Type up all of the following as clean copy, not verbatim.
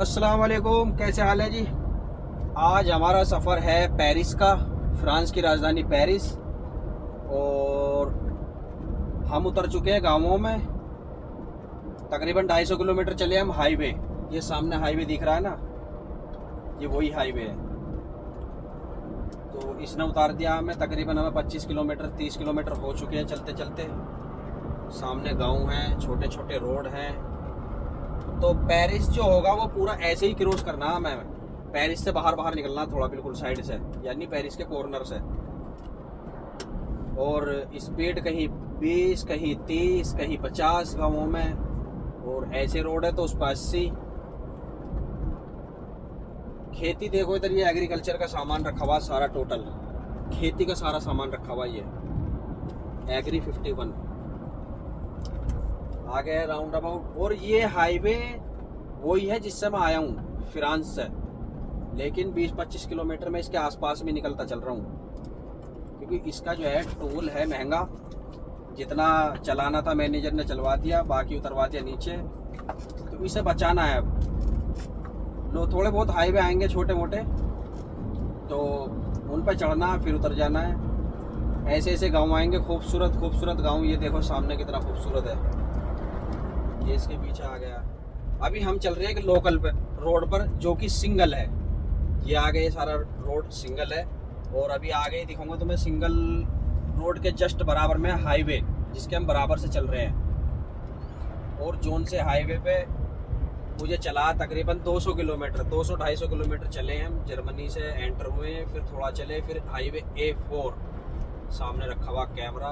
अस्सलाम वालेकुम, कैसे हाल है जी। आज हमारा सफ़र है पेरिस का, फ्रांस की राजधानी पेरिस। और हम उतर चुके हैं गांवों में। तकरीबन 250 किलोमीटर चले हम हाईवे। ये सामने हाईवे दिख रहा है ना, ये वही हाईवे है। तो इसने उतार दिया हमें। तकरीबन हमें 25 किलोमीटर 30 किलोमीटर हो चुके हैं चलते चलते। सामने गांव हैं, छोटे छोटे रोड हैं। तो पेरिस जो होगा वो पूरा ऐसे ही क्रॉस करना है हमें। पेरिस से बाहर बाहर निकलना थोड़ा, बिल्कुल साइड से, यानी पेरिस के कॉर्नर से। और स्पीड कहीं 20, कहीं 30, कहीं 50 गाँवों में। और ऐसे रोड है तो उस पर 80। खेती देखो इधर, ये एग्रीकल्चर का सामान रखा हुआ सारा, टोटल खेती का सारा सामान रखा हुआ। ये एग्री 51 आ गया राउंड अबाउट। और ये हाईवे वही है जिससे मैं आया हूँ फ्रांस से, लेकिन 20-25 किलोमीटर में इसके आसपास में निकलता चल रहा हूँ, क्योंकि इसका जो है टोल है महंगा। जितना चलाना था मैनेजर ने चलवा दिया, बाकी उतरवा दिया नीचे। तो इसे बचाना है अब। लो थोड़े बहुत हाईवे आएंगे छोटे मोटे, तो उन पर चढ़ना फिर उतर जाना है। ऐसे ऐसे गांव आएंगे, खूबसूरत खूबसूरत गांव। ये देखो सामने कितना खूबसूरत है। ये इसके पीछे आ गया। अभी हम चल रहे हैं एक लोकल रोड पर जो कि सिंगल है। ये आगे ये सारा रोड सिंगल है। और अभी आगे दिखाऊंगा तुम्हें सिंगल रोड के जस्ट बराबर में हाईवे, जिसके हम बराबर से चल रहे हैं। और जोन से हाईवे पे मुझे चला तकरीबन 200 किलोमीटर, 200-250 किलोमीटर चले हम। जर्मनी से एंटर हुए, फिर थोड़ा चले, फिर हाईवे A4 सामने रखा हुआ कैमरा।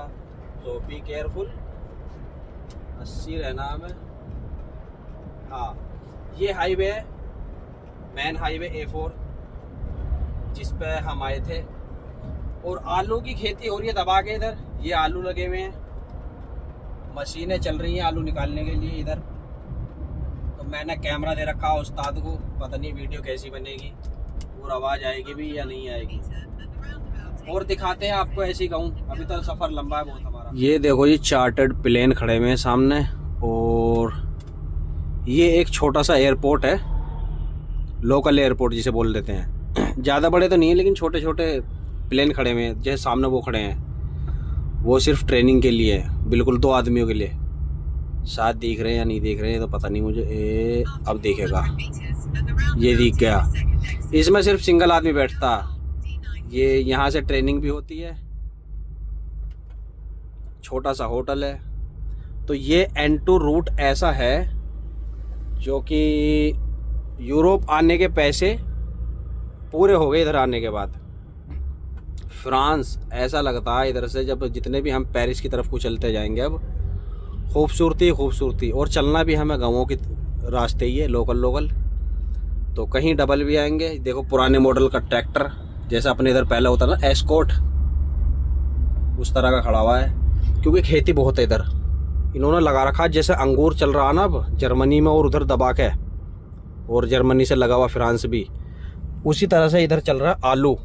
तो बी केयरफुल, 80 रहना हमें। हाँ, ये हाईवे है, मेन हाईवे A4, जिस पे हम आए थे। और आलू की खेती हो रही है दबा के इधर। ये आलू लगे हुए हैं, मशीनें चल रही हैं आलू निकालने के लिए इधर। तो मैंने कैमरा दे रखा उस्ताद को, पता नहीं वीडियो कैसी बनेगी और आवाज़ आएगी भी या नहीं आएगी। और दिखाते हैं आपको ऐसी गाँव। अभी तो सफ़र लंबा है बहुत हमारा। ये देखो, ये चार्टर्ड प्लेन खड़े हुए हैं सामने। और ये एक छोटा सा एयरपोर्ट है, लोकल एयरपोर्ट जिसे बोल देते हैं। ज़्यादा बड़े तो नहीं है, लेकिन छोटे छोटे प्लेन खड़े हुए हैं। जैसे सामने वो खड़े हैं, वो सिर्फ ट्रेनिंग के लिए है, बिल्कुल 2 आदमियों के लिए। शायद दिख रहे हैं या नहीं दिख रहे हैं तो पता नहीं मुझे। अब दिखेगा, ये दिख गया। इसमें सिर्फ सिंगल आदमी बैठता। ये यहाँ से ट्रेनिंग भी होती है। छोटा सा होटल है। तो ये N2 रूट ऐसा है जो कि यूरोप आने के पैसे पूरे हो गए इधर आने के बाद। फ्रांस ऐसा लगता है इधर से, जब जितने भी हम पेरिस की तरफ को चलते जाएंगे अब, खूबसूरती खूबसूरती। और चलना भी हमें गाँवों के रास्ते ही है, लोकल। तो कहीं डबल भी आएंगे। देखो पुराने मॉडल का ट्रैक्टर, जैसा अपने इधर पहले होता ना एस्कॉर्ट, उस तरह का खड़ा हुआ है। क्योंकि खेती बहुत है इधर, इन्होंने लगा रखा जैसे अंगूर चल रहा ना अब जर्मनी में, और उधर दबा के, और जर्मनी से लगा हुआ फ्रांस भी, उसी तरह से इधर चल रहा है आलू।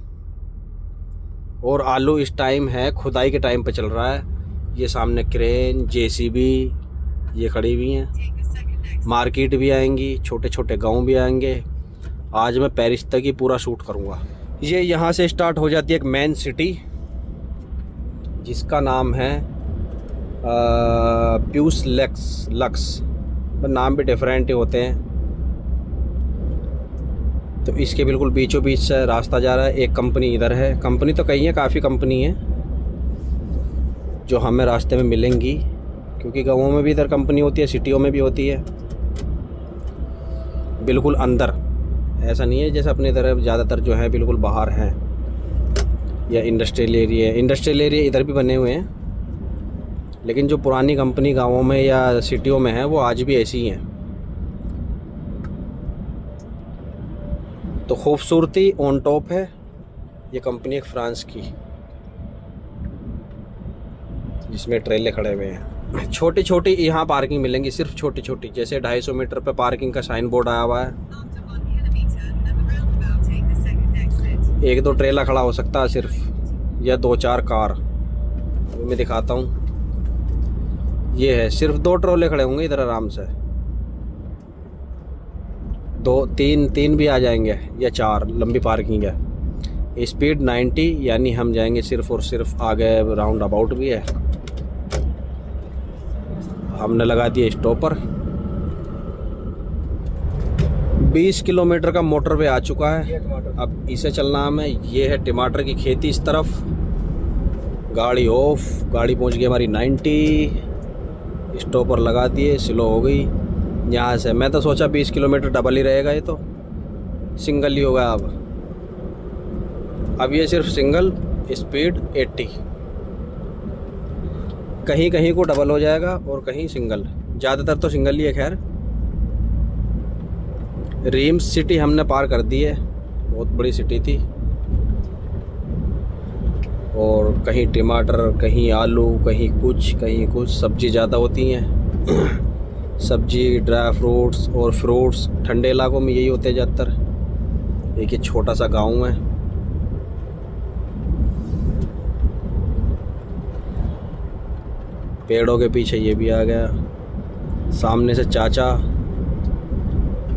और आलू इस टाइम है खुदाई के टाइम पे चल रहा है। ये सामने क्रेन, JCB ये खड़ी हुई हैं। मार्केट भी आएंगी, छोटे छोटे गांव भी आएंगे। आज मैं पेरिस तक ही पूरा शूट करूंगा। ये यहाँ से स्टार्ट हो जाती है एक मेन सिटी, जिसका नाम है प्यूस लक्स। नाम भी डिफरेंट ही होते हैं। तो इसके बिल्कुल बीचों बीच से रास्ता जा रहा है। एक कंपनी इधर है, कंपनी तो कई है, काफ़ी कंपनी है जो हमें रास्ते में मिलेंगी, क्योंकि गाँवों में भी इधर कंपनी होती है, सिटियों में भी होती है। बिल्कुल अंदर, ऐसा नहीं है जैसे अपने इधर ज़्यादातर जो है बिल्कुल बाहर हैं, या इंडस्ट्रियल एरिया इधर भी बने हुए हैं। लेकिन जो पुरानी कंपनी गाँवों में या सिटियों में है, वो आज भी ऐसी ही हैं। तो खूबसूरती ऑन टॉप है। ये कंपनी एक फ्रांस की, जिसमें ट्रेले खड़े हुए हैं। छोटी छोटी यहाँ पार्किंग मिलेंगी, सिर्फ छोटी छोटी। जैसे 250 मीटर पे पार्किंग का साइन बोर्ड आया हुआ है। 1-2 ट्रेला खड़ा हो सकता है सिर्फ, या 2-4 कार। मैं दिखाता हूँ। ये है, सिर्फ 2 ट्रोले खड़े होंगे इधर आराम से। तीन भी आ जाएंगे या 4, लंबी पार्किंग है। स्पीड 90, यानी हम जाएंगे सिर्फ और सिर्फ, आगे राउंड अबाउट भी है। हमने लगा दिया स्टॉपर। 20 किलोमीटर का मोटरवे आ चुका है। अब इसे चलना हमें। ये है टमाटर की खेती इस तरफ। गाड़ी ऑफ, गाड़ी पहुंच गई हमारी 90। स्टॉपर लगा दिए, स्लो हो गई यहाँ से। मैं तो सोचा 20 किलोमीटर डबल ही रहेगा, ये तो सिंगल ही होगा। अब ये सिर्फ सिंगल, स्पीड 80। कहीं कहीं को डबल हो जाएगा और कहीं सिंगल, ज़्यादातर तो सिंगल ही है। खैर, रीम्स सिटी हमने पार कर दी है, बहुत बड़ी सिटी थी। और कहीं टमाटर, कहीं आलू, कहीं कुछ सब्जी ज़्यादा होती हैं। सब्जी, ड्राई फ्रूट्स और फ्रूट्स ठंडे इलाकों में यही होते हैं ज़्यादातर। एक ये छोटा सा गांव है। पेड़ों के पीछे ये भी आ गया, सामने से चाचा,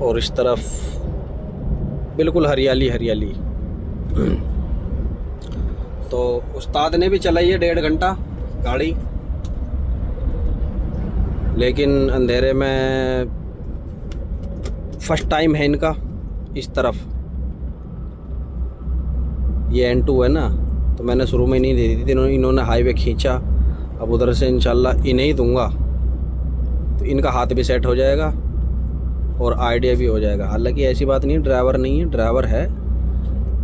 और इस तरफ बिल्कुल हरियाली हरियाली। तो उस्ताद ने भी चलाई है 1.5 घंटा गाड़ी, लेकिन अंधेरे में फर्स्ट टाइम है इनका इस तरफ। ये N2 है ना, तो मैंने शुरू में नहीं दे दी थी, इन्होंने हाईवे खींचा। अब उधर से इंशाल्लाह इन्हें ही दूंगा, तो इनका हाथ भी सेट हो जाएगा और आइडिया भी हो जाएगा। हालांकि ऐसी बात नहीं, ड्राइवर नहीं है, ड्राइवर है,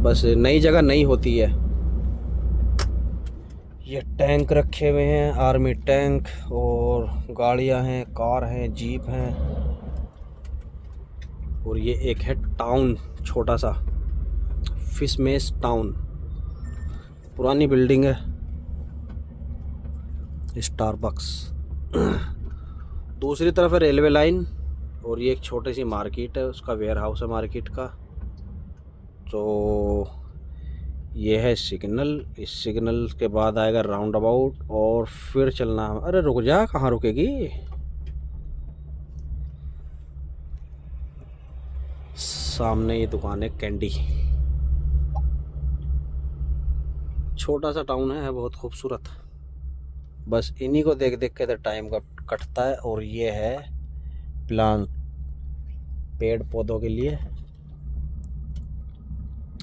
बस नई जगह नहीं होती है। ये टैंक रखे हुए हैं, आर्मी टैंक, और गाड़ियां हैं, कार हैं, जीप हैं। और ये एक है टाउन, छोटा सा फिशमेस टाउन, पुरानी बिल्डिंग है, स्टारबक्स। दूसरी तरफ है रेलवे लाइन, और ये एक छोटी सी मार्केट है, उसका वेयर हाउस है मार्केट का। तो ये है सिग्नल, इस सिग्नल के बाद आएगा राउंड अबाउट, और फिर चलना। अरे रुक जा, कहाँ रुकेगी? सामने ये दुकान है कैंडी। छोटा सा टाउन है, बहुत खूबसूरत। बस इन्हीं को देख देख के इधर टाइम का कटता है। और ये है प्लांट, पेड़ पौधों के लिए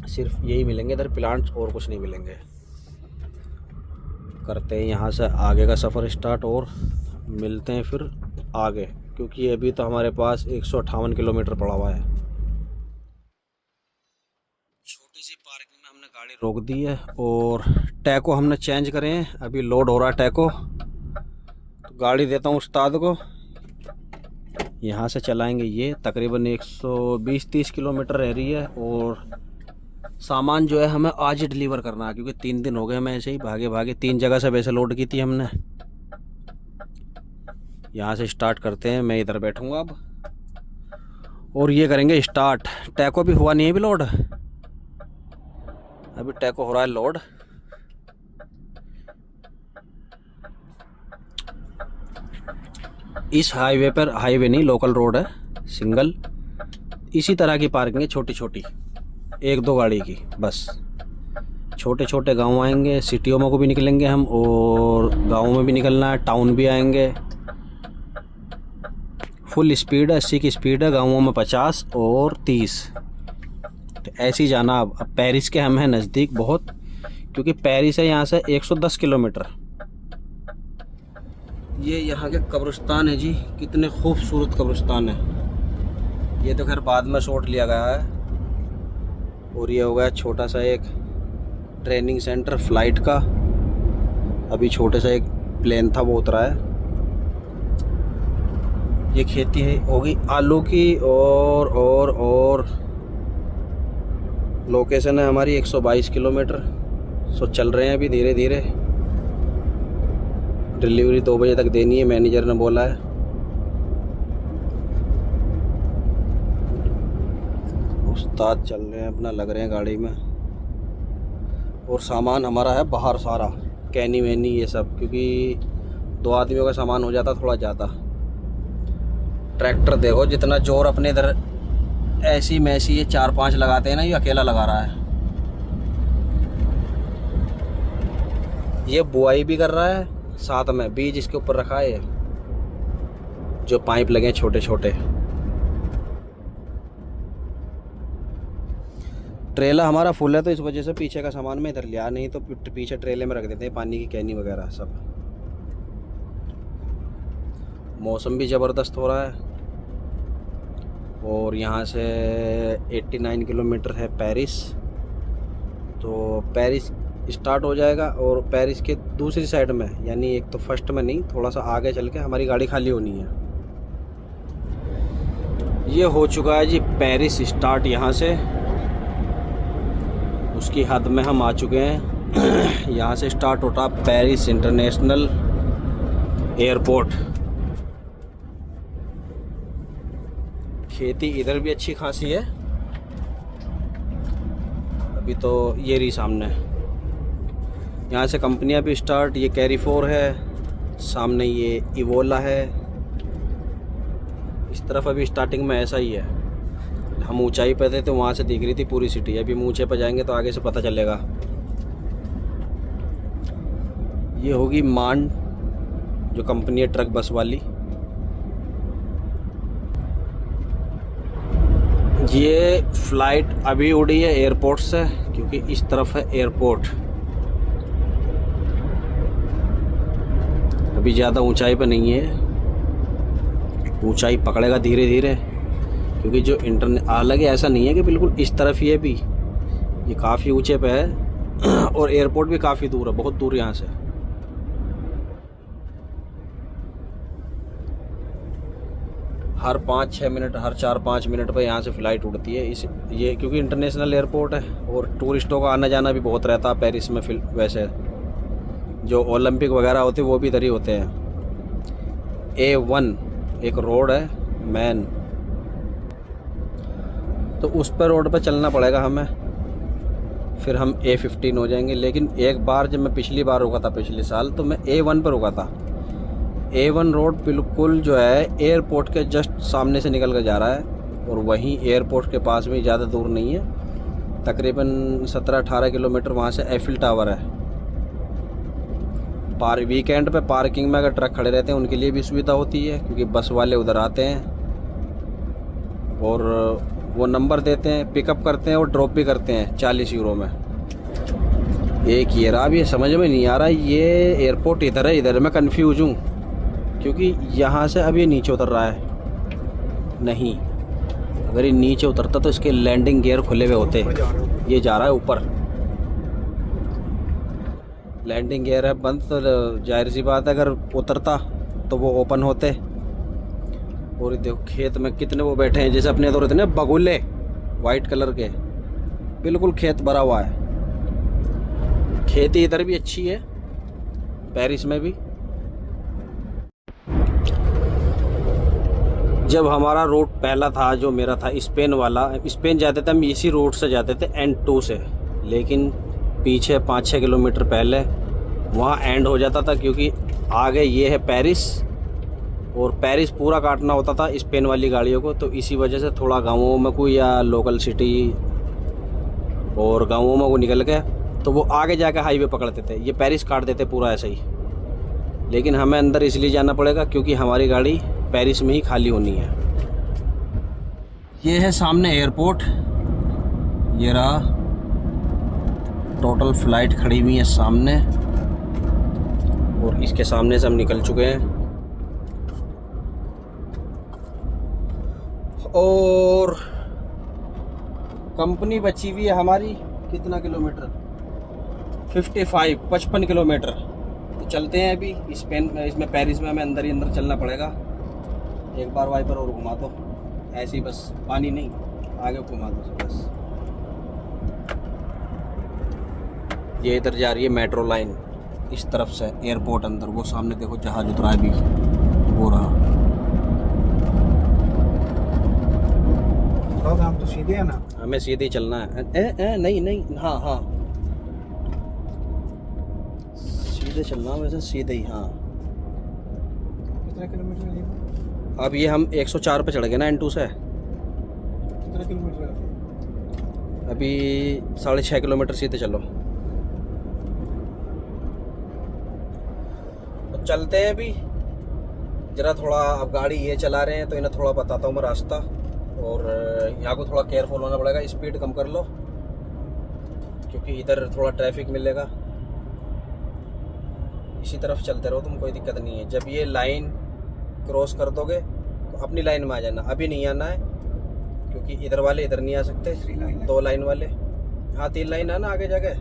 सिर्फ यही मिलेंगे इधर प्लांट्स, और कुछ नहीं मिलेंगे। करते हैं यहाँ से आगे का सफ़र स्टार्ट, और मिलते हैं फिर आगे, क्योंकि अभी तो हमारे पास 158 किलोमीटर पड़ा हुआ है। छोटी सी पार्किंग में हमने गाड़ी रोक दी है, और टैको हमने चेंज करे हैं। अभी लोड हो रहा है टैको, तो गाड़ी देता हूँ उस्ताद को। यहाँ से चलाएंगे, ये तकरीबन 120-130 किलोमीटर रह रही है। और सामान जो है हमें आज ही डिलीवर करना है, क्योंकि 3 दिन हो गए हमें ऐसे ही भागे भागे। 3 जगह से वैसे लोड की थी हमने। यहाँ से स्टार्ट करते हैं, मैं इधर बैठूंगा अब, और ये करेंगे स्टार्ट। टैको भी हुआ नहीं है अभी लोड, अभी टैको हो रहा है लोड। इस हाईवे पर, हाईवे नहीं लोकल रोड है, सिंगल। इसी तरह की पार्किंग है, छोटी छोटी, 1-2 गाड़ी की बस। छोटे छोटे गांव आएंगे, सिटियों में को भी निकलेंगे हम, और गाँव में भी निकलना है, टाउन भी आएंगे। फुल स्पीड है, 80 की स्पीड है, गाँवों में 50 और 30, तो ऐसे ही जाना। अब पेरिस के हम हैं नज़दीक बहुत, क्योंकि पेरिस है यहाँ से 110 किलोमीटर। ये यहाँ के कब्रिस्तान है जी, कितने खूबसूरत कब्रिस्तान है। ये तो खैर बाद में शॉट लिया गया है। और ये हो गया छोटा सा एक ट्रेनिंग सेंटर फ्लाइट का। अभी छोटे सा एक प्लेन था, वो उतरा है। ये खेती है होगी आलू की, और लोकेशन है हमारी 122 किलोमीटर। सो चल रहे हैं अभी धीरे धीरे। डिलीवरी 2 बजे तक देनी है, मैनेजर ने बोला है। उस्ताद चल रहे हैं अपना, लग रहे हैं गाड़ी में। और सामान हमारा है बाहर सारा, कैनी वैनी ये सब, क्योंकि 2 आदमियों का सामान हो जाता थोड़ा ज़्यादा। ट्रैक्टर देखो जितना जोर अपने इधर ऐसी मैसी ये 4-5 लगाते हैं ना, ये अकेला लगा रहा है। ये बुआई भी कर रहा है, साथ में बीज इसके ऊपर रखा है, जो पाइप लगे हैं छोटे छोटे। ट्रेला हमारा फुल है तो इस वजह से पीछे का सामान में इधर लिया, नहीं तो पीछे ट्रेले में रख देते हैं पानी की कैनी वगैरह सब। मौसम भी ज़बरदस्त हो रहा है। और यहाँ से 89 किलोमीटर है पेरिस, तो पेरिस स्टार्ट हो जाएगा। और पेरिस के दूसरी साइड में, यानी एक तो फर्स्ट में नहीं, थोड़ा सा आगे चल के हमारी गाड़ी खाली होनी है। ये हो चुका है जी पेरिस स्टार्ट। यहाँ से उसकी हद में हम आ चुके हैं। यहाँ से स्टार्ट होता पेरिस इंटरनेशनल एयरपोर्ट। खेती इधर भी अच्छी खासी है। अभी तो ये रही सामने, यहाँ से कंपनियां भी स्टार्ट। ये कैरीफोर है, सामने ये इवोला है। इस तरफ अभी स्टार्टिंग में ऐसा ही है। हम ऊंचाई पे थे तो वहाँ से दिख रही थी पूरी सिटी। अभी हम ऊंचे पे जाएंगे तो आगे से पता चलेगा। ये होगी मान, जो कंपनी है ट्रक बस वाली। ये फ्लाइट अभी उड़ी है एयरपोर्ट से, क्योंकि इस तरफ है एयरपोर्ट। अभी ज़्यादा ऊंचाई पे नहीं है, ऊंचाई पकड़ेगा धीरे धीरे, क्योंकि जो हालांकि ऐसा नहीं है कि बिल्कुल इस तरफ ही है भी, ये काफ़ी ऊंचे पे है। और एयरपोर्ट भी काफ़ी दूर है, बहुत दूर यहाँ से। हर 5-6 मिनट, हर 4-5 मिनट पर यहाँ से फ़्लाइट उड़ती है। ये क्योंकि इंटरनेशनल एयरपोर्ट है और टूरिस्टों का आना जाना भी बहुत रहता है पेरिस में। वैसे जो ओलंपिक वगैरह होते हैं वो भी इधर ही होते हैं। A1 एक रोड है मेन, तो उस पर रोड पर चलना पड़ेगा हमें। फिर हम A15 हो जाएंगे। लेकिन एक बार जब मैं पिछली बार रुका था, पिछले साल, तो मैं A1 पर रुका था। A1 रोड बिल्कुल जो है एयरपोर्ट के जस्ट सामने से निकल कर जा रहा है, और वहीं एयरपोर्ट के पास में ज़्यादा दूर नहीं है, तकरीबन 17-18 किलोमीटर वहाँ से एफिल टावर है। वीकेंड पे पार्किंग में अगर ट्रक खड़े रहते हैं उनके लिए भी सुविधा होती है, क्योंकि बस वाले उधर आते हैं और वो नंबर देते हैं, पिकअप करते हैं और ड्रॉप भी करते हैं 40 यूरो में। एक ये रहा, भी समझ में नहीं आ रहा ये एयरपोर्ट इधर है, इधर मैं कंफ्यूज हूँ, क्योंकि यहाँ से अब ये नीचे उतर रहा है। नहीं, अगर ये नीचे उतरता तो इसके लैंडिंग गियर खुले हुए होते। ये जा रहा है ऊपर, लैंडिंग गियर है बंद, तो जाहिर सी बात है अगर उतरता तो वो ओपन होते। और देखो खेत में कितने वो बैठे हैं, जैसे अपने तो रहते ना बगुले वाइट कलर के, बिल्कुल खेत भरा हुआ है। खेती इधर भी अच्छी है, पेरिस में भी। जब हमारा रूट पहला था, जो मेरा था स्पेन वाला, स्पेन जाते थे हम इसी रूट से जाते थे N2 से, लेकिन पीछे 5-6 किलोमीटर पहले वहाँ एंड हो जाता था, क्योंकि आगे ये है पेरिस, और पेरिस पूरा काटना होता था स्पेन वाली गाड़ियों को। तो इसी वजह से थोड़ा गाँवों में कोई या लोकल सिटी और गाँवों में वो निकल गए, तो वो आगे जाकर हाईवे पकड़ते थे। ये पेरिस काट देते पूरा ऐसे ही। लेकिन हमें अंदर इसलिए जाना पड़ेगा क्योंकि हमारी गाड़ी पेरिस में ही खाली होनी है। ये है सामने एयरपोर्ट, ये रहा, टोटल फ्लाइट खड़ी हुई है सामने, और इसके सामने से हम निकल चुके हैं। और कंपनी बची हुई है हमारी कितना किलोमीटर, 55 किलोमीटर। तो चलते हैं अभी स्पेन, इसमें पेरिस में हमें अंदर ही अंदर चलना पड़ेगा। एक बार वाइपर और घुमा दो, ऐसे ही बस, पानी नहीं, आगे घुमा दो बस। ये इधर जा रही है मेट्रो लाइन इस तरफ से एयरपोर्ट अंदर। वो सामने देखो जहाज उतरा है भी, वो रहा। हम तो सीधे है ना, हमें सीधे ही चलना है। नहीं, हाँ सीधे चलना, वैसे सीधे ही। हाँ, कितना किलोमीटर है? अब ये हम 104 पे चढ़ गए ना N2 से, कितने किलोमीटर है? अभी 6.5 किलोमीटर सीधे चलो। तो चलते हैं अभी जरा थोड़ा। अब गाड़ी ये चला रहे हैं तो इन्हें थोड़ा बताता हूँ मैं रास्ता, और यहाँ को थोड़ा केयरफुल होना पड़ेगा। स्पीड कम कर लो क्योंकि इधर थोड़ा ट्रैफिक मिलेगा। इसी तरफ चलते रहो तुम, कोई दिक्कत नहीं है। जब ये लाइन क्रॉस कर दोगे तो अपनी लाइन में आ जाना। अभी नहीं आना है क्योंकि इधर वाले इधर नहीं आ सकते। 2 लाइन वाले, हाँ 3 लाइन है ना आगे जाके।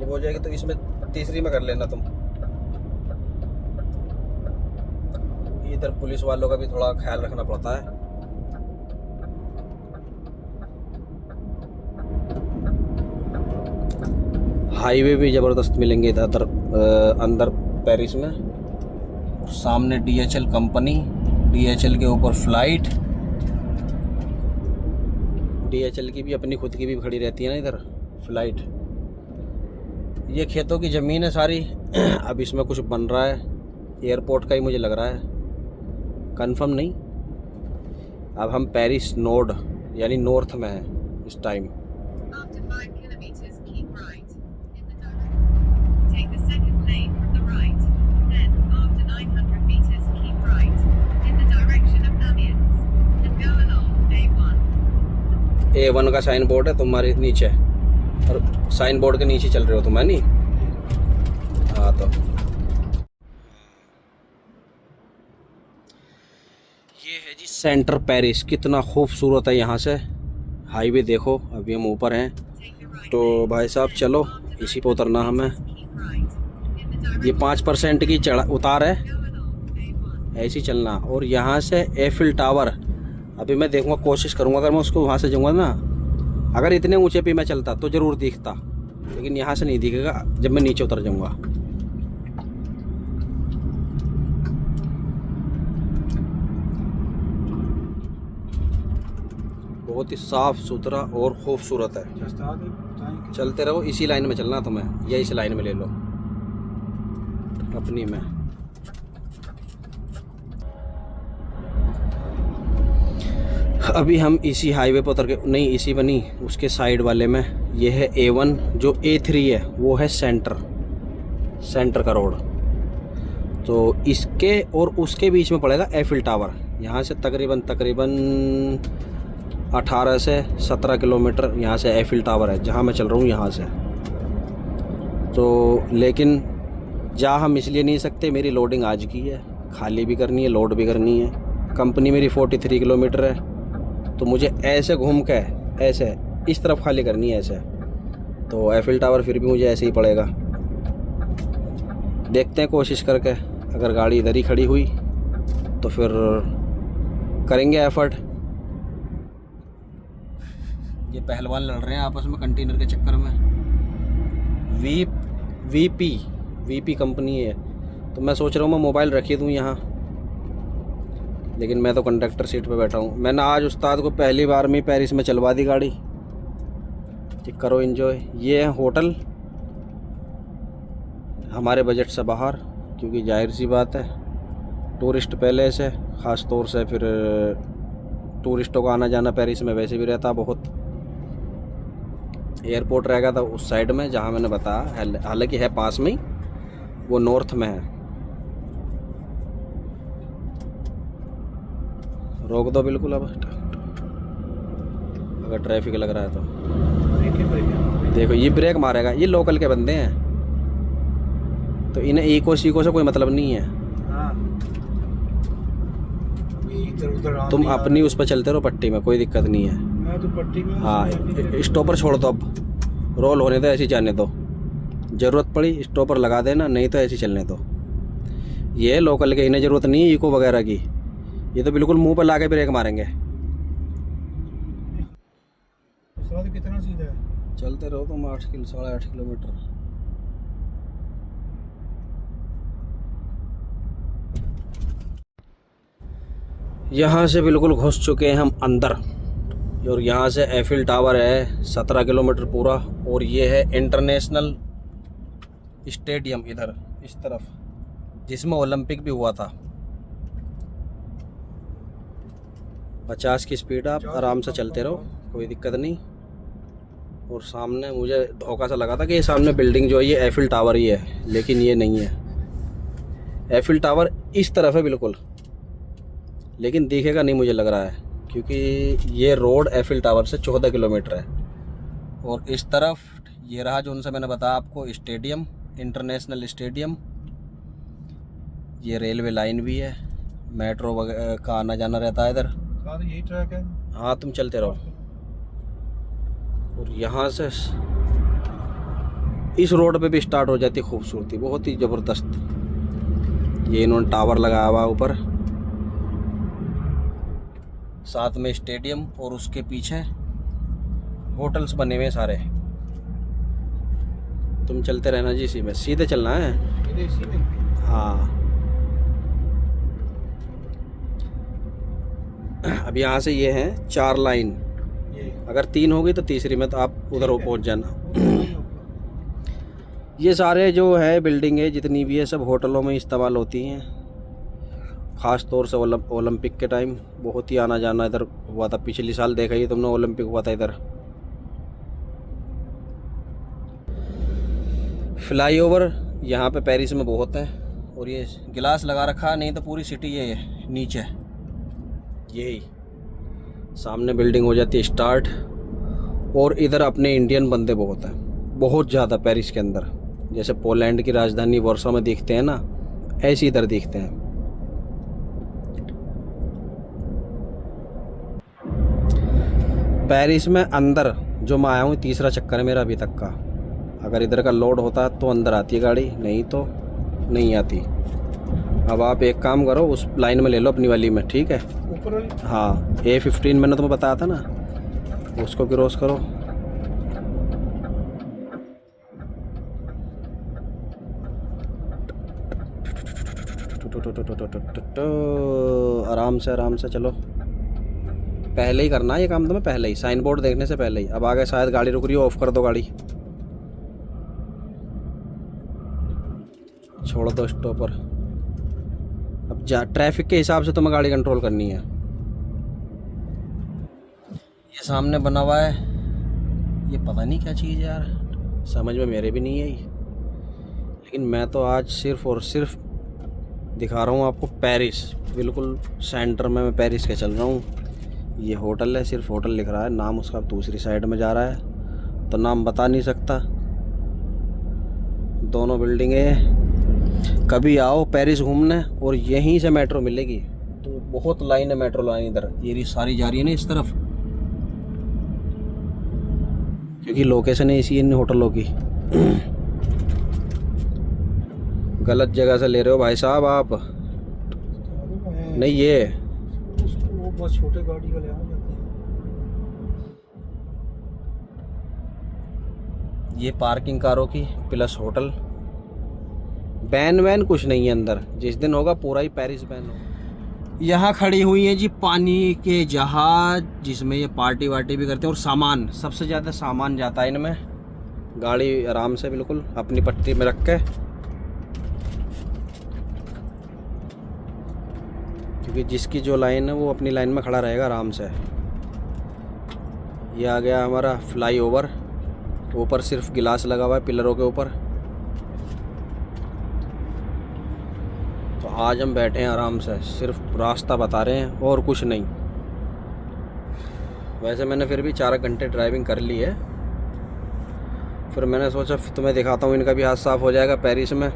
जब हो जाएगी तो इसमें तीसरी में कर लेना तुम। इधर पुलिस वालों का भी थोड़ा ख्याल रखना पड़ता है। हाईवे भी ज़बरदस्त मिलेंगे इधर अंदर पेरिस में। और सामने DHL कंपनी, DHL के ऊपर फ्लाइट। DHL की भी अपनी खुद की भी खड़ी रहती है ना इधर फ्लाइट। ये खेतों की ज़मीन है सारी। अब इसमें कुछ बन रहा है, एयरपोर्ट का ही मुझे लग रहा है, कंफर्म नहीं। अब हम पेरिस नोड यानी नॉर्थ में हैं इस टाइम। A1 का साइन बोर्ड है तुम्हारे नीचे, और साइन बोर्ड के नीचे चल रहे हो तुम, है नहीं? हाँ तो ये है जी सेंटर पेरिस। कितना खूबसूरत है यहाँ से हाईवे। देखो अभी हम ऊपर हैं तो भाई साहब चलो इसी पे उतरना हमें। ये 5% की उतार है, ऐसे ही चलना। और यहाँ से एफिल टावर अभी मैं देखूँगा, कोशिश करूँगा अगर मैं उसको वहाँ से जाऊँगा ना, अगर इतने ऊंचे पे मैं चलता तो ज़रूर दिखता, लेकिन यहाँ से नहीं दिखेगा जब मैं नीचे उतर जाऊँगा। बहुत ही साफ़ सुथरा और खूबसूरत है। चलते रहो, इसी लाइन में चलना तुम्हें, या इस लाइन में ले लो अपनी में। अभी हम इसी हाईवे पर उतर के, नहीं इसी में नहीं, उसके साइड वाले में। ये है A1। जो A3 है वो है सेंटर का रोड। तो इसके और उसके बीच में पड़ेगा एफिल टावर। यहाँ से तकरीबन 18 से 17 किलोमीटर यहाँ से एफिल टावर है, जहाँ मैं चल रहा हूँ यहाँ से। तो लेकिन जा हम इसलिए नहीं सकते, मेरी लोडिंग आज की है, खाली भी करनी है, लोड भी करनी है। कंपनी मेरी 43 किलोमीटर है, तो मुझे ऐसे घूम के ऐसे इस तरफ खाली करनी है ऐसे। तो एफिल टावर फिर भी मुझे ऐसे ही पड़ेगा। देखते हैं कोशिश करके, अगर गाड़ी इधर ही खड़ी हुई तो फिर करेंगे एफर्ट। ये पहलवान लड़ रहे हैं आपस में कंटेनर के चक्कर में। वीपी कंपनी है। तो मैं सोच रहा हूँ मैं मोबाइल रखी दूँ यहाँ, लेकिन मैं तो कंडक्टर सीट पे बैठा हूँ। मैंने आज उस्ताद को पहली बार में पेरिस में चलवा दी गाड़ी। ठीक करो एंजॉय। ये है होटल, हमारे बजट से बाहर, क्योंकि जाहिर सी बात है टूरिस्ट पैलेस है। ख़ास तौर से फिर टूरिस्टों का आना जाना पेरिस में वैसे भी रहता बहुत। एयरपोर्ट रहेगा था उस साइड में जहाँ मैंने बताया, हालांकि है पास में ही, वो नॉर्थ में है। रोक दो बिल्कुल अब, अगर ट्रैफिक लग रहा है तो। देखो ये ब्रेक मारेगा, ये लोकल के बंदे हैं, तो इन्हें इको सीको से कोई मतलब नहीं है। तुम अपनी उस पर चलते रहो पट्टी में, कोई दिक्कत नहीं है। मैं तो पट्टी में। हाँ स्टॉपर छोड़ दो, अब रोल होने दो, ऐसे जाने दो। ज़रूरत पड़ी स्टॉपर लगा देना, नहीं तो ऐसे चलने दो। ये लोकल के, इन्हें ज़रूरत नहीं है इको वगैरह की। ये तो बिल्कुल मुंह पर ला के ब्रेक मारेंगे। कितना सीधा है? चलते रहो तुम 8.5 किलोमीटर। यहाँ से बिल्कुल घुस चुके हैं हम अंदर, और यहाँ से एफिल टावर है 17 किलोमीटर पूरा। और ये है इंटरनेशनल स्टेडियम इधर इस तरफ, जिसमें ओलंपिक भी हुआ था। 50 की स्पीड, आप आराम से चलते रहो, कोई दिक्कत नहीं। और सामने मुझे धोखा सा लगा था कि ये सामने बिल्डिंग जो है ये एफिल टावर ही है, लेकिन ये नहीं है। एफिल टावर इस तरफ है बिल्कुल, लेकिन दिखेगा नहीं मुझे लग रहा है, क्योंकि ये रोड एफिल टावर से 14 किलोमीटर है। और इस तरफ ये रहा जो उनसे मैंने बताया आपको स्टेडियम, इंटरनेशनल स्टेडियम। ये रेलवे लाइन भी है, मेट्रो वगैरह का आना जाना रहता है इधर। साथ यही ट्रैक है। हाँ तुम चलते रहो। और यहाँ से इस रोड पे भी स्टार्ट हो जाती खूबसूरती, बहुत ही ज़बरदस्त। ये इन्होंने टावर लगाया हुआ ऊपर, साथ में स्टेडियम, और उसके पीछे होटल्स बने हुए सारे। तुम चलते रहना जी, इसी में सीधे चलना है। ये इसी में। हाँ अब यहाँ से ये हैं 4 लाइन, ये अगर 3 होगी तो तीसरी में तो आप उधर पहुँच जाना। ये सारे जो है बिल्डिंगें जितनी भी है सब होटलों में इस्तेमाल होती हैं। ख़ास तौर से ओलंपिक के टाइम बहुत ही आना जाना इधर हुआ था। पिछली साल देखा ही तुमने, ओलंपिक हुआ था इधर। फ्लाईओवर यहाँ पे पेरिस में बहुत है। और ये गिलास लगा रखा, नहीं तो पूरी सिटी ये है नीचे, यही सामने बिल्डिंग हो जाती है स्टार्ट। और इधर अपने इंडियन बंदे बहुत हैं, बहुत ज़्यादा। पेरिस के अंदर जैसे पोलैंड की राजधानी वार्सा में दिखते हैं ना, ऐसे इधर दिखते हैं। पेरिस में अंदर जो मैं आया हूँ, तीसरा चक्कर है मेरा अभी तक का। अगर इधर का लोड होता है तो अंदर आती है गाड़ी, नहीं तो नहीं आती। अब आप एक काम करो, उस लाइन में ले लो अपनी वाली में, ठीक है? ऊपर वाली? हाँ A15 मैंने तुम्हें बताया था ना, उसको क्रॉस करो। आराम से चलो। पहले ही करना है ये काम तुम्हें, पहले ही साइन बोर्ड देखने से पहले ही। अब आगे शायद गाड़ी रुक रही हो, ऑफ कर दो गाड़ी, छोड़ दो स्टॉपर। अब ट्रैफिक के हिसाब से तुम्हें गाड़ी कंट्रोल करनी है। ये सामने बना हुआ है, ये पता नहीं क्या चीज़ है यार, समझ में मेरे भी नहीं आई। लेकिन मैं तो आज सिर्फ और सिर्फ दिखा रहा हूँ आपको पेरिस, बिल्कुल सेंटर में मैं पेरिस के चल रहा हूँ। ये होटल है, सिर्फ होटल लिख रहा है, नाम उसका दूसरी साइड में जा रहा है तो नाम बता नहीं सकता। दोनों बिल्डिंगें। कभी आओ पेरिस घूमने और यहीं से मेट्रो मिलेगी, तो बहुत लाइन है मेट्रो लाइन इधर। ये सारी जा रही है ना इस तरफ, क्योंकि लोकेशन ऐसी है इन होटलों की। गलत जगह से ले रहे हो भाई साहब आप। नहीं ये वो बहुत छोटे गाड़ी का ले जाते हैं। ये पार्किंग कारों की प्लस होटल। बैन वैन कुछ नहीं है अंदर, जिस दिन होगा पूरा ही पेरिस बैन होगा। यहाँ खड़ी हुई है जी पानी के जहाज, जिसमें ये पार्टी वार्टी भी करते हैं। और सामान, सबसे ज़्यादा सामान जाता है इनमें। गाड़ी आराम से बिल्कुल अपनी पट्टी में रख के, क्योंकि जिसकी जो लाइन है वो अपनी लाइन में खड़ा रहेगा आराम से। ये आ गया हमारा फ्लाईओवर, ऊपर सिर्फ गिलास लगा हुआ है पिलरों के ऊपर। तो आज हम बैठे हैं आराम से, सिर्फ रास्ता बता रहे हैं और कुछ नहीं। वैसे मैंने फिर भी 4 घंटे ड्राइविंग कर ली है। फिर मैंने सोचा तुम्हें दिखाता हूँ, इनका भी हाथ साफ हो जाएगा पेरिस में।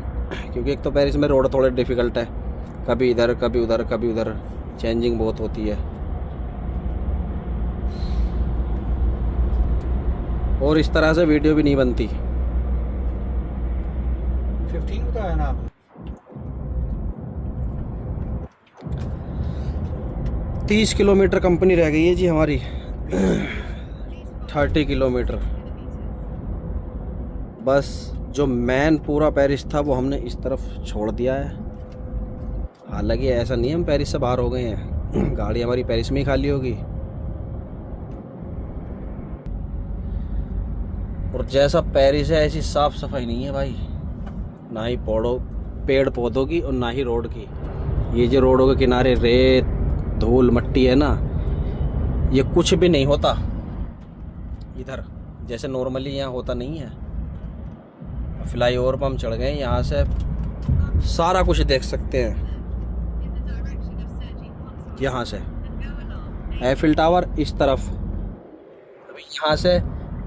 क्योंकि एक तो पेरिस में रोड थोड़े डिफ़िकल्ट है, कभी इधर कभी उधर कभी उधर, चेंजिंग बहुत होती है। और इस तरह से वीडियो भी नहीं बनती। 15 बताया ना आप? 30 किलोमीटर कंपनी रह गई है जी हमारी। 30 किलोमीटर बस। जो मेन पूरा पेरिस था वो हमने इस तरफ छोड़ दिया है। हालांकि ऐसा नहीं है हम पेरिस से बाहर हो गए हैं, गाड़ी हमारी पेरिस में ही खाली होगी। और जैसा पेरिस है ऐसी साफ सफाई नहीं है भाई, ना ही पेड़ पौधों की और ना ही रोड की। ये जो रोडों के किनारे रेत धूल मट्टी है ना, ये कुछ भी नहीं होता इधर, जैसे नॉर्मली यहाँ होता नहीं है। फ्लाई ओवर पर हम चढ़ गए, यहाँ से सारा कुछ देख सकते हैं। यहाँ से एफिल टावर इस तरफ। अभी यहाँ से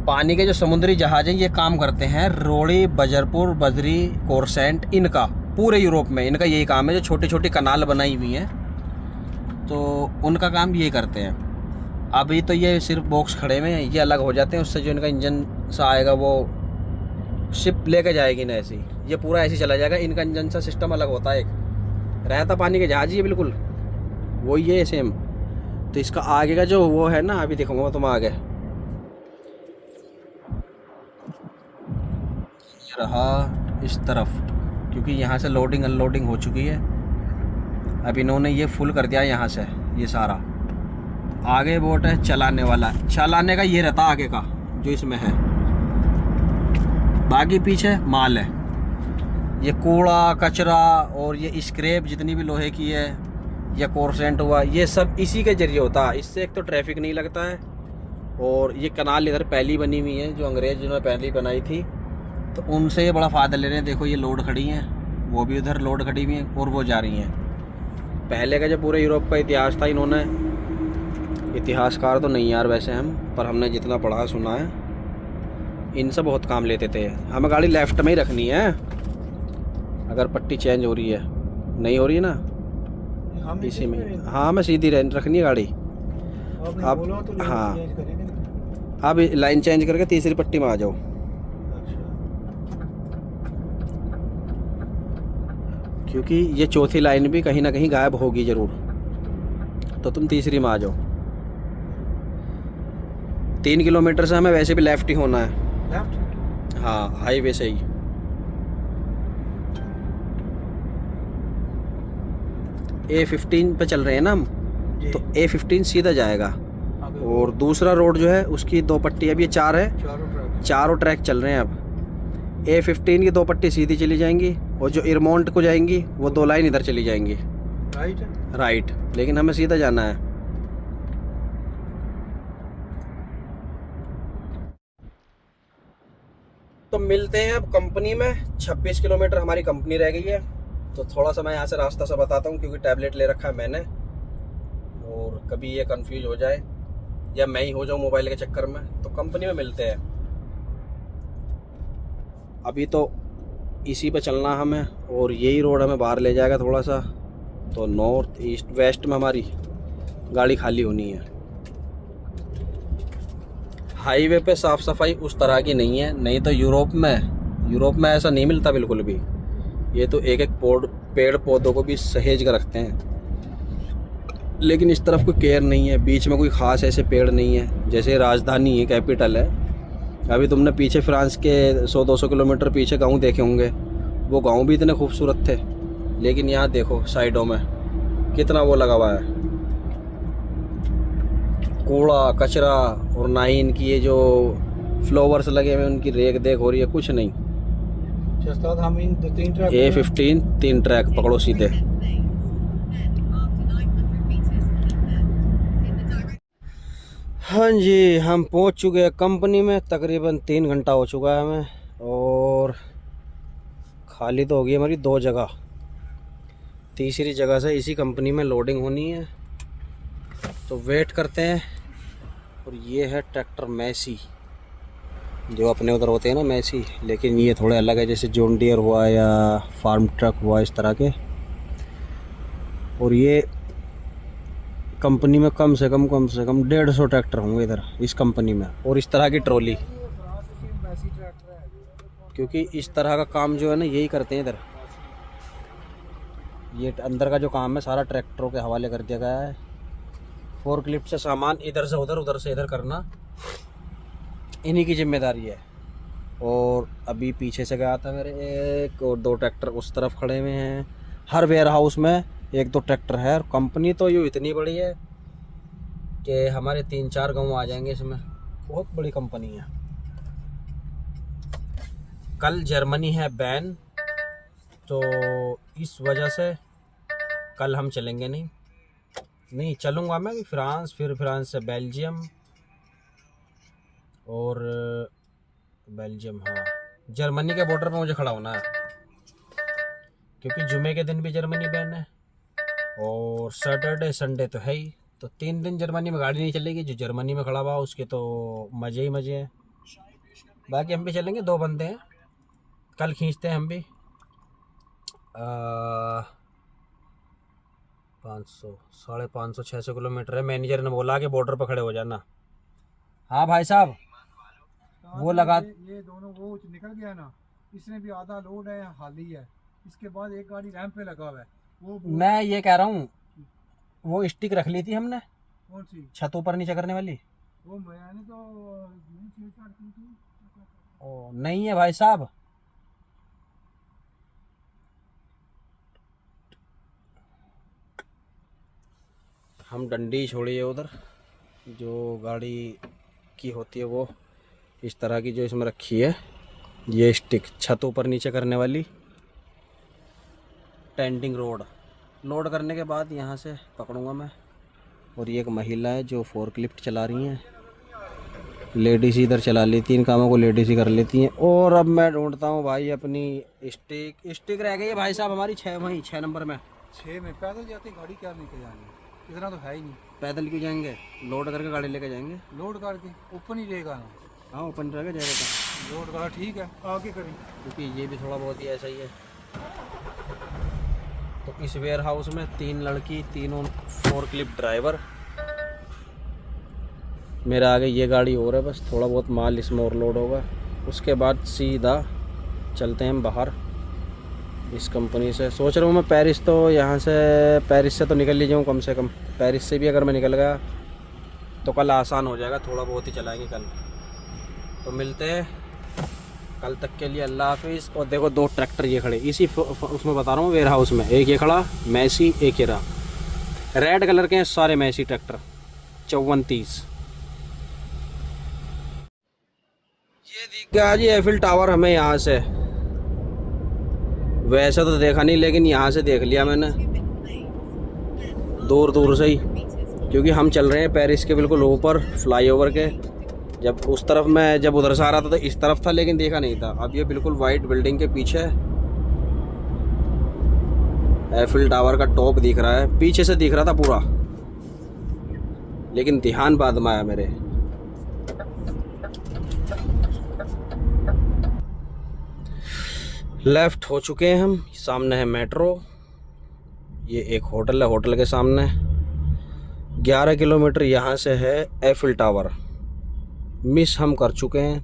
पानी के जो समुद्री जहाज हैं ये काम करते हैं, रोड़ी, बजरपुर, बजरी, कोरसेंट, इनका पूरे यूरोप में इनका यही काम है। जो छोटी छोटी कनाल बनाई हुई हैं तो उनका काम ये करते हैं। अभी तो ये सिर्फ बॉक्स खड़े हुए हैं, ये अलग हो जाते हैं। उससे जो इनका इंजन सा आएगा वो शिप लेके जाएगी ना, ऐसी ये पूरा ऐसे चला जाएगा। इनका इंजन सा सिस्टम अलग होता है, एक रहता पानी के जहाज ही है बिल्कुल वही है सेम। तो इसका आगे का जो वो है ना, अभी दिखाऊंगा मैं तुम्हें आगे। रहा इस तरफ, क्योंकि यहाँ से लोडिंग अनलोडिंग हो चुकी है। अब इन्होंने ये फुल कर दिया यहाँ से ये सारा। आगे बोट है चलाने वाला, चलाने का ये रहता आगे का जो इसमें है, बाकी पीछे माल है। ये कूड़ा कचरा और ये स्क्रैप जितनी भी लोहे की है या कोरसेंट हुआ, ये सब इसी के जरिए होता है। इससे एक तो ट्रैफिक नहीं लगता है, और ये कनाल इधर पहली बनी हुई है जो अंग्रेज जिन्होंने पहली बनाई थी, तो उनसे ये बड़ा फ़ायदा ले रहे हैं। देखो ये लोड खड़ी हैं, वो भी उधर लोड खड़ी हुई हैं और वो जा रही हैं। पहले का जो पूरे यूरोप का इतिहास था, इन्होंने, इतिहासकार तो नहीं यार वैसे हम, पर हमने जितना पढ़ा सुना है, इनसे बहुत काम लेते थे। हमें गाड़ी लेफ़्ट में ही रखनी है अगर पट्टी चेंज हो रही है, नहीं हो रही है ना इसी में। हाँ हमें सीधी रखनी है गाड़ी। अब तो हाँ अब लाइन चेंज करके तीसरी पट्टी में आ जाओ। क्योंकि ये चौथी लाइन भी कहीं ना कहीं गायब होगी ज़रूर, तो तुम तीसरी में आ जाओ। 3 किलोमीटर से हमें वैसे भी लेफ्ट ही होना है। लेफ्ट? हाँ हाईवे से ही। A15 पे चल रहे हैं ना हम, तो A15 सीधा जाएगा, और दूसरा रोड जो है उसकी 2 पट्टी, अब ये 4 है, चारों ट्रैक चल रहे हैं। अब A15 की 2 पट्टी सीधी चली जाएंगी, और जो इरमोंट को जाएंगी वो 2 लाइन इधर चली जाएंगी राइट, लेकिन हमें सीधा जाना है। तो मिलते हैं अब कंपनी में। 26 किलोमीटर हमारी कंपनी रह गई है, तो थोड़ा सा मैं यहाँ से रास्ता सा बताता हूँ, क्योंकि टैबलेट ले रखा है मैंने, और कभी ये कंफ्यूज हो जाए या मैं ही हो जाऊँ मोबाइल के चक्कर में। तो कंपनी में मिलते हैं। अभी तो इसी पे चलना हमें, और यही रोड हमें बाहर ले जाएगा थोड़ा सा, तो नॉर्थ ईस्ट वेस्ट में हमारी गाड़ी खाली होनी है। हाईवे पे साफ़ सफाई उस तरह की नहीं है, नहीं तो यूरोप में ऐसा नहीं मिलता बिल्कुल भी। ये तो एक एक पेड़ पौधों को भी सहेज कर रखते हैं, लेकिन इस तरफ कोई केयर नहीं है। बीच में कोई ख़ास ऐसे पेड़ नहीं है, जैसे राजधानी है, कैपिटल है। अभी तुमने पीछे फ्रांस के 100-200 किलोमीटर पीछे गांव देखे होंगे, वो गांव भी इतने खूबसूरत थे, लेकिन यहाँ देखो साइडों में कितना वो लगा हुआ है, कूड़ा कचरा, और ना ही इनकी ये जो फ्लावर्स लगे हुए उनकी रेख देख हो रही है, कुछ नहीं। हम इन 3 ट्रैक A15 3 ट्रैक पकड़ो सीधे। हाँ जी, हम पहुंच चुके हैं कंपनी में। तकरीबन 3 घंटा हो चुका है हमें, और खाली तो हो गई हमारी 2 जगह। तीसरी जगह से इसी कंपनी में लोडिंग होनी है, तो वेट करते हैं। और ये है ट्रैक्टर मैसी, जो अपने उधर होते हैं ना मैसी, लेकिन ये थोड़े अलग है, जैसे जॉन डियर हुआ या फार्म ट्रक हुआ, इस तरह के। और ये कंपनी में कम से कम 150 ट्रैक्टर होंगे इधर इस कंपनी में, और इस तरह की ट्रॉली, क्योंकि इस तरह का काम जो है ना यही करते हैं इधर। ये अंदर का जो काम है सारा ट्रैक्टरों के हवाले कर दिया गया है। फोर्कलिफ्ट से सामान इधर से उधर, उधर से इधर करना इन्हीं की जिम्मेदारी है। और अभी पीछे से गया था मेरे 1 और 2 ट्रैक्टर उस तरफ खड़े हुए हैं। हर वेयर हाउस में 1-2 ट्रैक्टर है। और कंपनी तो यूँ इतनी बड़ी है कि हमारे 3-4 गाँव आ जाएंगे इसमें, बहुत बड़ी कंपनी है। कल जर्मनी है बैन, तो इस वजह से कल हम चलेंगे नहीं। नहीं चलूँगा मैं फ्रांस, फिर फ्रांस से बेल्जियम, और बेल्जियम, हाँ जर्मनी के बॉर्डर पे मुझे खड़ा होना है, क्योंकि जुमे के दिन भी जर्मनी बैन है और सैटरडे संडे तो है ही। तो 3 दिन जर्मनी में गाड़ी नहीं चलेगी। जो जर्मनी में खड़ा हुआ उसके तो मज़े ही मज़े हैं। बाकी हम भी चलेंगे, 2 बंदे हैं, कल खींचते हैं हम भी 500 550 600 किलोमीटर है। मैनेजर ने बोला कि बॉर्डर पर खड़े हो जाना। हाँ भाई साहब, वो लगा ये दोनों वो निकल गया ना, इसने भी आधा लोड है, हाली है। इसके बाद एक गाड़ी रैंप पे लगा हुआ है। वो मैं ये कह रहा हूँ, वो स्टिक रख ली थी हमने, कौन सी? छत ऊपर नीचे करने वाली। वो मैंने तो नहीं छेड़छाड़ की थी। ओ नहीं है भाई साहब, हम डंडी छोड़िए उधर। जो गाड़ी की होती है वो इस तरह की जो इसमें रखी है, ये स्टिक छत ऊपर नीचे करने वाली। टेंडिंग रोड लोड करने के बाद यहाँ से पकड़ूंगा मैं। और ये एक महिला है जो फोर्कलिफ्ट चला रही हैं। लेडीज़ इधर चला लेती हैं, इन कामों को लेडीज़ ही कर लेती हैं। और अब मैं ढूंढता हूँ भाई अपनी स्टिक रह गई है भाई साहब हमारी 6 नंबर में। 6 में पैदल जाती गाड़ी क्या लेके जाएंगे? इतना तो है ही नहीं। पैदल क्यों जाएंगे, लोड करके गाड़ी लेके जाएंगे। लोड करके ओपन ही रहेगा ना? हाँ ओपन रहेगा जाएगा लोड करा ठीक है, आगे करें, क्योंकि ये भी थोड़ा बहुत ही ऐसा ही है। तो इस वेयर हाउस में 3 लड़की, तीनों फोर्कलिफ्ट ड्राइवर। मेरा आगे ये गाड़ी और है, बस थोड़ा बहुत माल इसमें और लोड होगा। उसके बाद सीधा चलते हैं हम बाहर इस कंपनी से। सोच रहा हूँ मैं पेरिस, तो यहाँ से पेरिस से तो निकल ही जाऊँ कम से कम। पेरिस से भी अगर मैं निकल गया तो कल आसान हो जाएगा, थोड़ा बहुत ही चलाएंगे कल। तो मिलते हैं कल तक के लिए, अल्लाह हाफिज़। और देखो 2 ट्रैक्टर ये खड़े इसी उसमें बता रहा हूँ वेयर हाउस में। एक ये खड़ा मैसी, एक ये रहा। रेड कलर के हैं सारे मैसी ट्रैक्टर 5430। ये दिख गया जी एफिल टावर हमें यहाँ से। वैसे तो देखा नहीं, लेकिन यहाँ से देख लिया मैंने दूर दूर से ही, क्योंकि हम चल रहे हैं पेरिस के बिल्कुल ऊपर फ्लाईओवर के। जब उस तरफ मैं जब उधर से आ रहा था तो इस तरफ था, लेकिन देखा नहीं था। अब ये बिल्कुल वाइट बिल्डिंग के पीछे एफिल टावर का टॉप दिख रहा है। पीछे से दिख रहा था पूरा, लेकिन ध्यान बाद में आया मेरे। लेफ्ट हो चुके हैं हम, सामने है मेट्रो। ये एक होटल है, होटल के सामने 11 किलोमीटर यहाँ से है एफिल टावर। मिस हम कर चुके हैं।